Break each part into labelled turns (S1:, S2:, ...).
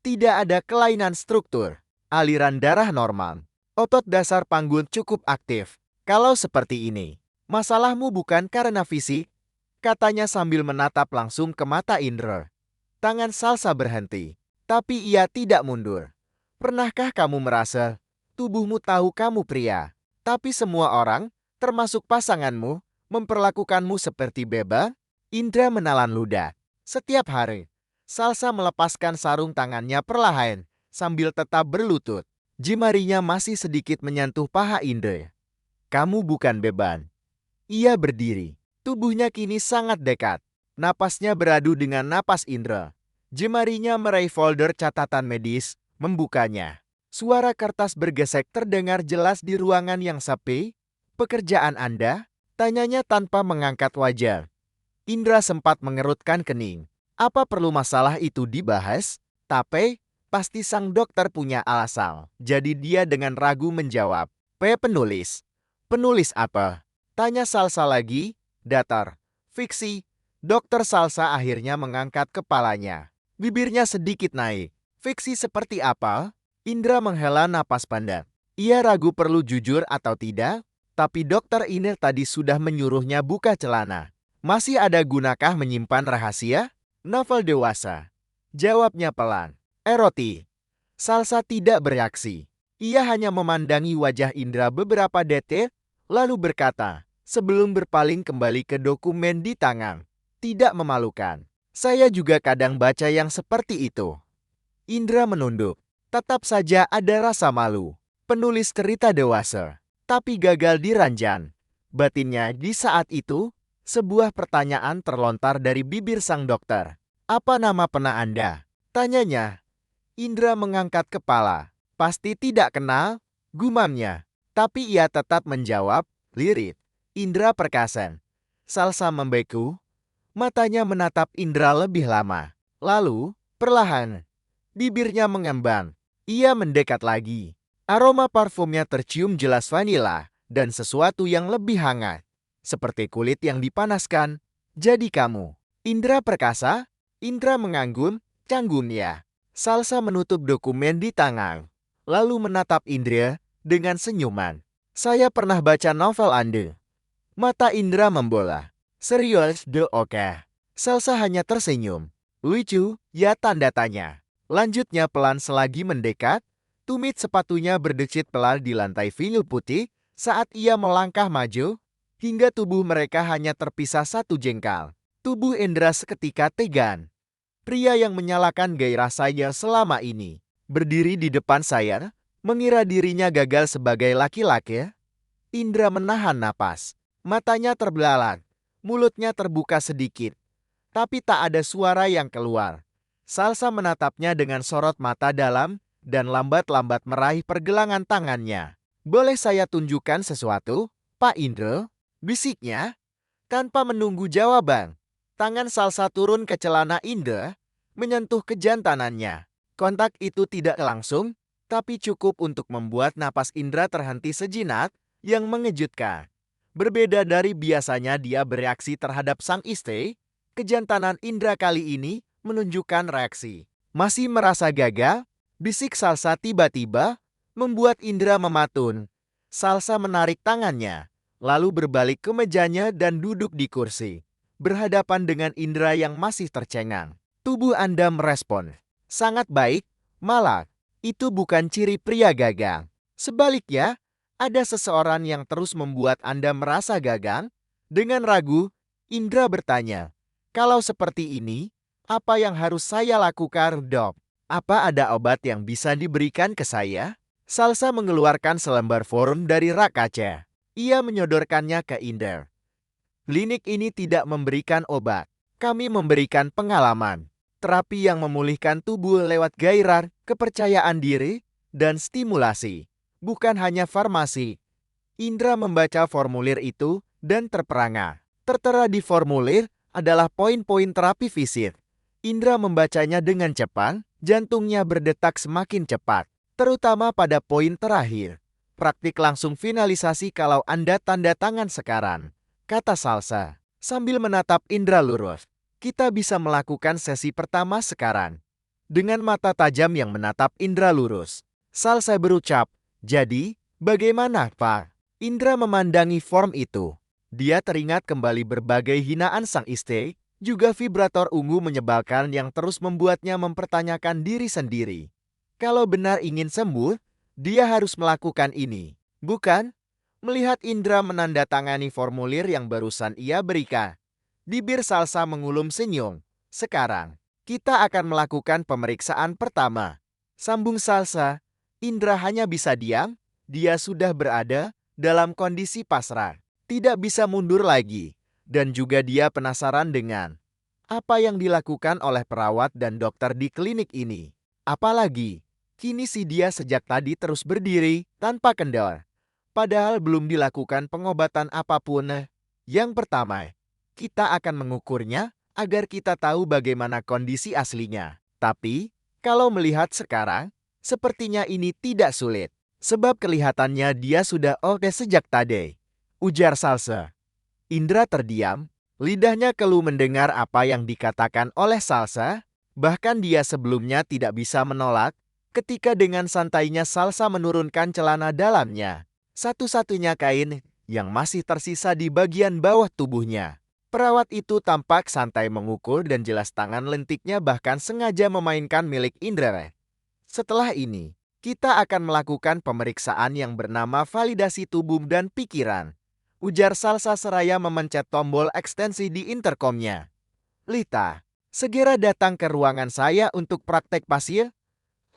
S1: Tidak ada kelainan struktur. Aliran darah normal. Otot dasar panggul cukup aktif. Kalau seperti ini, masalahmu bukan karena fisik, katanya sambil menatap langsung ke mata Indra. Tangan Salsa berhenti, tapi ia tidak mundur. Pernahkah kamu merasa tubuhmu tahu kamu pria, tapi semua orang, termasuk pasanganmu, memperlakukanmu seperti bebas? Indra menelan ludah. Setiap hari, Salsa melepaskan sarung tangannya perlahan, sambil tetap berlutut. Jemarinya masih sedikit menyentuh paha Indra. Kamu bukan beban. Ia berdiri. Tubuhnya kini sangat dekat. Napasnya beradu dengan napas Indra. Jemarinya meraih folder catatan medis, membukanya. Suara kertas bergesek terdengar jelas di ruangan yang sepi. Pekerjaan Anda? Tanyanya tanpa mengangkat wajah. Indra sempat mengerutkan kening. Apa perlu masalah itu dibahas? Tapi, pasti sang dokter punya alasan. Jadi dia dengan ragu menjawab. Penulis. Penulis apa? Tanya Salsa lagi. Datar. Fiksi. Dokter Salsa akhirnya mengangkat kepalanya. Bibirnya sedikit naik. Fiksi seperti apa? Indra menghela napas panjang. Ia ragu perlu jujur atau tidak, tapi dokter ini tadi sudah menyuruhnya buka celana. Masih ada gunakah menyimpan rahasia? Novel dewasa. Jawabnya pelan. Erotik. Salsa tidak bereaksi. Ia hanya memandangi wajah Indra beberapa detik, lalu berkata, sebelum berpaling kembali ke dokumen di tangan. Tidak memalukan. Saya juga kadang baca yang seperti itu. Indra menunduk. Tetap saja ada rasa malu. Penulis cerita dewasa, tapi gagal di ranjang. Batinnya di saat itu, sebuah pertanyaan terlontar dari bibir sang dokter. Apa nama pena Anda? Tanyanya. Indra mengangkat kepala. Pasti tidak kenal, gumamnya. Tapi ia tetap menjawab, lirik. Indra Perkasan. Salsa membeku. Matanya menatap Indra lebih lama. Lalu, perlahan, bibirnya mengembang. Ia mendekat lagi. Aroma parfumnya tercium jelas vanila dan sesuatu yang lebih hangat. Seperti kulit yang dipanaskan. Jadi kamu, Indra Perkasa? Indra mengangguk, canggungnya. Salsa menutup dokumen di tangan. Lalu menatap Indra dengan senyuman. Saya pernah baca novel Anda. Mata Indra membola. Serius, oke. Salsa hanya tersenyum. Lucu, ya tanda tanya. Lanjutnya pelan selagi mendekat, tumit sepatunya berdecit pelan di lantai vinil putih saat ia melangkah maju, hingga tubuh mereka hanya terpisah satu jengkal. Tubuh Indra seketika tegang. Pria yang menyalakan gairah saya selama ini, berdiri di depan saya, mengira dirinya gagal sebagai laki-laki. Indra menahan napas. Matanya terbelalak, mulutnya terbuka sedikit. Tapi tak ada suara yang keluar. Salsa menatapnya dengan sorot mata dalam dan lambat-lambat meraih pergelangan tangannya. Boleh saya tunjukkan sesuatu, Pak Indra? Bisiknya. Tanpa menunggu jawaban, tangan Salsa turun ke celana Indra, menyentuh kejantanannya. Kontak itu tidak langsung, tapi cukup untuk membuat napas Indra terhenti sejenak yang mengejutkan. Berbeda dari biasanya dia bereaksi terhadap sang istri, kejantanan Indra kali ini menunjukkan reaksi. Masih merasa gagal? Bisik Salsa tiba-tiba membuat Indra mematun. Salsa menarik tangannya, lalu berbalik ke mejanya dan duduk di kursi, berhadapan dengan Indra yang masih tercengang. Tubuh Anda merespon. Sangat baik, malah itu bukan ciri pria gagal. Sebaliknya, ada seseorang yang terus membuat Anda merasa gagal. Dengan ragu, Indra bertanya, kalau seperti ini, apa yang harus saya lakukan, Dok? Apa ada obat yang bisa diberikan ke saya? Salsa mengeluarkan selembar form dari rak kaca. Ia menyodorkannya ke Indra. Klinik ini tidak memberikan obat. Kami memberikan pengalaman. Terapi yang memulihkan tubuh lewat gairah, kepercayaan diri, dan stimulasi. Bukan hanya farmasi. Indra membaca formulir itu dan terperangah. Tertera di formulir adalah poin-poin terapi fisik. Indra membacanya dengan cepat, jantungnya berdetak semakin cepat. Terutama pada poin terakhir. Praktik langsung finalisasi kalau Anda tanda tangan sekarang, kata Salsa, sambil menatap Indra lurus. Kita bisa melakukan sesi pertama sekarang. Dengan mata tajam yang menatap Indra lurus. Salsa berucap, "Jadi, bagaimana, Pak?" Indra memandangi form itu. Dia teringat kembali berbagai hinaan sang istri, juga vibrator ungu menyebalkan yang terus membuatnya mempertanyakan diri sendiri. Kalau benar ingin sembuh, dia harus melakukan ini, bukan? Melihat Indra menandatangani formulir yang barusan ia berikan, bibir Salsa mengulum senyum. "Sekarang, kita akan melakukan pemeriksaan pertama." Sambung Salsa, Indra hanya bisa diam, dia sudah berada dalam kondisi pasrah. Tidak bisa mundur lagi. Dan juga dia penasaran dengan apa yang dilakukan oleh perawat dan dokter di klinik ini. Apalagi, kini si dia sejak tadi terus berdiri tanpa kendor. Padahal belum dilakukan pengobatan apapun. Yang pertama, kita akan mengukurnya agar kita tahu bagaimana kondisi aslinya. Tapi, kalau melihat sekarang, sepertinya ini tidak sulit. Sebab kelihatannya dia sudah oke sejak tadi, ujar Salsa. Indra terdiam, lidahnya keluh mendengar apa yang dikatakan oleh Salsa. Bahkan dia sebelumnya tidak bisa menolak ketika dengan santainya Salsa menurunkan celana dalamnya. Satu-satunya kain yang masih tersisa di bagian bawah tubuhnya. Perawat itu tampak santai mengukur dan jelas tangan lentiknya bahkan sengaja memainkan milik Indra. Setelah ini, kita akan melakukan pemeriksaan yang bernama validasi tubuh dan pikiran, ujar Salsa seraya memencet tombol ekstensi di interkomnya. "Lita, segera datang ke ruangan saya untuk praktek pasien."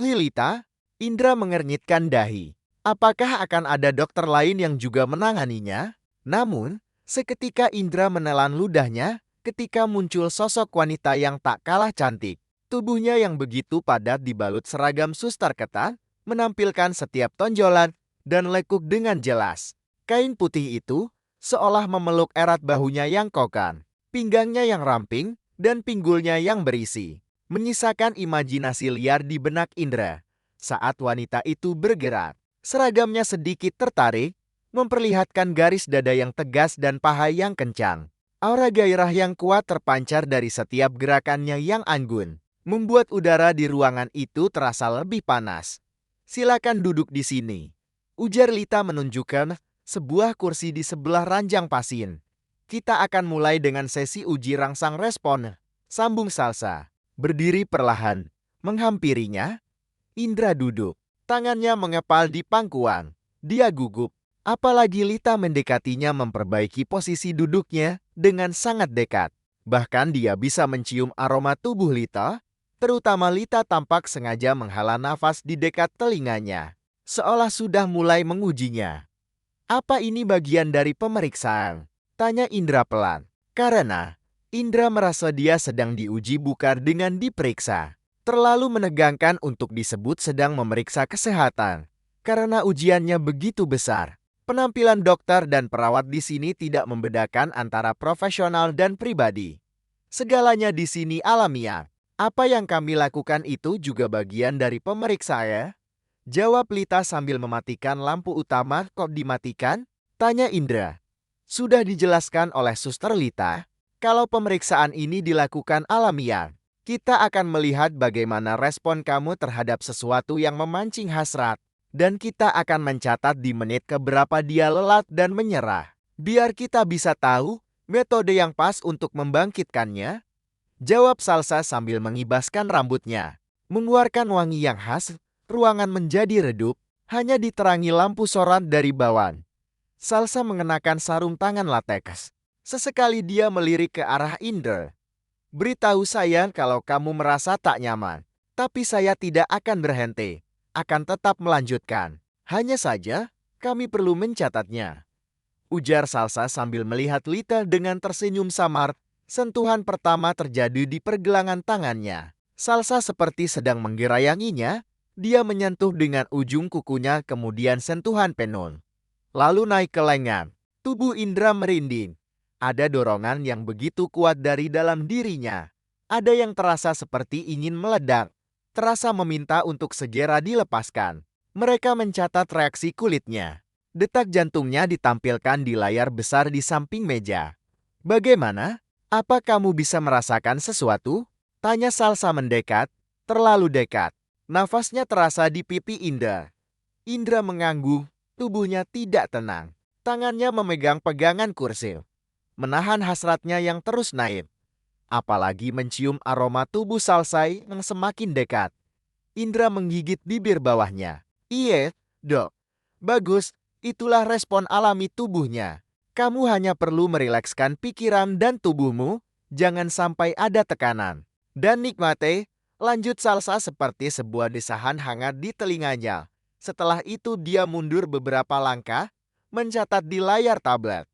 S1: "Lilita?" Indra mengernyitkan dahi. Apakah akan ada dokter lain yang juga menanganinya? Namun, seketika Indra menelan ludahnya ketika muncul sosok wanita yang tak kalah cantik. Tubuhnya yang begitu padat dibalut seragam suster ketat, menampilkan setiap tonjolan dan lekuk dengan jelas. Kain putih itu seolah memeluk erat bahunya yang kokan, pinggangnya yang ramping, dan pinggulnya yang berisi, menyisakan imajinasi liar di benak Indra. Saat wanita itu bergerak, seragamnya sedikit tertarik, memperlihatkan garis dada yang tegas dan paha yang kencang. Aura gairah yang kuat terpancar dari setiap gerakannya yang anggun, membuat udara di ruangan itu terasa lebih panas. "Silakan duduk di sini," ujar Lita menunjukkan sebuah kursi di sebelah ranjang pasien. "Kita akan mulai dengan sesi uji rangsang respon," sambung Salsa. Berdiri perlahan, menghampirinya, Indra duduk. Tangannya mengepal di pangkuan. Dia gugup. Apalagi Lita mendekatinya memperbaiki posisi duduknya dengan sangat dekat. Bahkan dia bisa mencium aroma tubuh Lita, terutama Lita tampak sengaja menghela nafas di dekat telinganya, seolah sudah mulai mengujinya. "Apa ini bagian dari pemeriksaan?" tanya Indra pelan. Karena Indra merasa dia sedang diuji bukan dengan diperiksa. Terlalu menegangkan untuk disebut sedang memeriksa kesehatan. Karena ujiannya begitu besar. Penampilan dokter dan perawat di sini tidak membedakan antara profesional dan pribadi. Segalanya di sini alamiah. "Apa yang kami lakukan itu juga bagian dari pemeriksa ya?" jawab Lita sambil mematikan lampu utama. "Kok dimatikan?" tanya Indra. "Sudah dijelaskan oleh Suster Lita, kalau pemeriksaan ini dilakukan alamiah, kita akan melihat bagaimana respon kamu terhadap sesuatu yang memancing hasrat. Dan kita akan mencatat di menit keberapa dia lelah dan menyerah. Biar kita bisa tahu metode yang pas untuk membangkitkannya," jawab Salsa sambil mengibaskan rambutnya. Mengeluarkan wangi yang khas, ruangan menjadi redup, hanya diterangi lampu sorot dari bawah. Salsa mengenakan sarung tangan lateks. Sesekali dia melirik ke arah Indra. "Beritahu saya kalau kamu merasa tak nyaman. Tapi saya tidak akan berhenti. Akan tetap melanjutkan. Hanya saja, kami perlu mencatatnya," ujar Salsa sambil melihat Lita dengan tersenyum samar. Sentuhan pertama terjadi di pergelangan tangannya. Salsa seperti sedang menggerayanginya. Dia menyentuh dengan ujung kukunya kemudian sentuhan penuh. Lalu naik ke lengan. Tubuh Indra merinding. Ada dorongan yang begitu kuat dari dalam dirinya. Ada yang terasa seperti ingin meledak. Terasa meminta untuk segera dilepaskan. Mereka mencatat reaksi kulitnya. Detak jantungnya ditampilkan di layar besar di samping meja. "Bagaimana? Apa kamu bisa merasakan sesuatu?" tanya Salsa mendekat. Terlalu dekat. Nafasnya terasa di pipi Indra. Indra mengangguk, tubuhnya tidak tenang. Tangannya memegang pegangan kursi, menahan hasratnya yang terus naik. Apalagi mencium aroma tubuh Salsai yang semakin dekat. Indra menggigit bibir bawahnya. Iya, dok. Bagus, itulah respon alami tubuhnya. Kamu hanya perlu merilekskan pikiran dan tubuhmu, jangan sampai ada tekanan. Dan nikmati, lanjut Salsa seperti sebuah desahan hangat di telinganya. Setelah itu dia mundur beberapa langkah, mencatat di layar tablet.